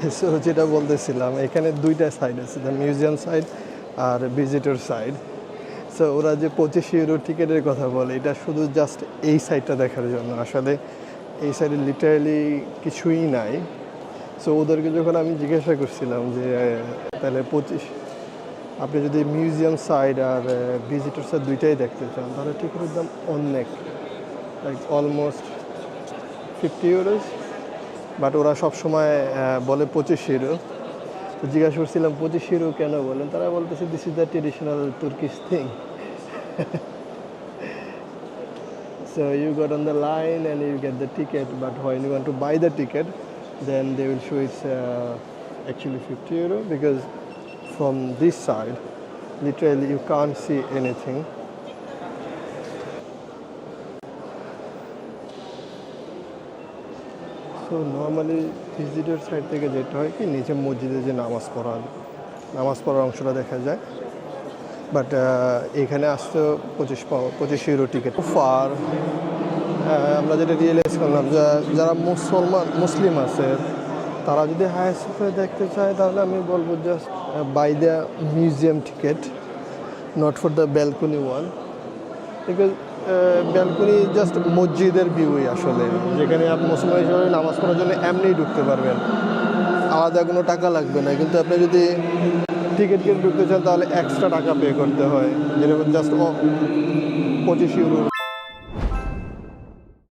So যেটা বলতেছিলাম, এখানে দুইটা সাইড আছে, দ্য মিউজিয়াম সাইড আর ভিজিটর সাইড। সো ওরা যে 25 ইউরো টিকিটের কথা বলে, এটা শুধু জাস্ট এই সাইডটা দেখার জন্য। আসলে এই সাইডে লিটারালি কিছুই নাই। সো ওদেরকে যখন আমি জিজ্ঞাসা করছিলাম যে তাহলে আপনি যদি মিউজিয়াম সাইড আর ভিজিটর সাইড দুইটাই দেখতে চান, তাহলে টিকিটের দাম অনেক, লাইক অলমোস্ট 50 ইউরোস। বাট ওরা সবসময় বলে 25 ইউরো। তো জিজ্ঞাসা করছিলাম 25 ইউরো কেন বলেন, তারা বলতেছে this is the traditional Turkish thing. So you got on the line and you get the ticket, but when you want to buy the ticket, then they will show it's actually 50 euro, because from this side, literally you can't see anything. So normally visitor side থেকে যেটা হয় কি, নিচে মসজিদে যে নামাজ পড়ার অংশটা দেখা যায়। বাট এখানে আসতে 25 ইউরো টিকিট ফার। আমরা যেটা রিয়েলাইজ করলাম, যারা মুসলিম আছে, তারা যদি হায়ার সোফে দেখতে চায়, তাহলে আমি বলবো just buy the museum ticket, not for the balcony one. Because balcony just মসজিদের ভিউই আসলে, যেখানে আপনি মুসলমান হিসেবে নামাজ পড়ার জন্য এমনিই ঢুকতে পারবেন, আলাদা কোনো টাকা লাগবে না। কিন্তু আপনি যদি টিকিট কিনে ঢুকতে চান, তাহলে এক্সট্রা টাকা পে করতে হয়, যেটা জাস্ট 25 ইউরোর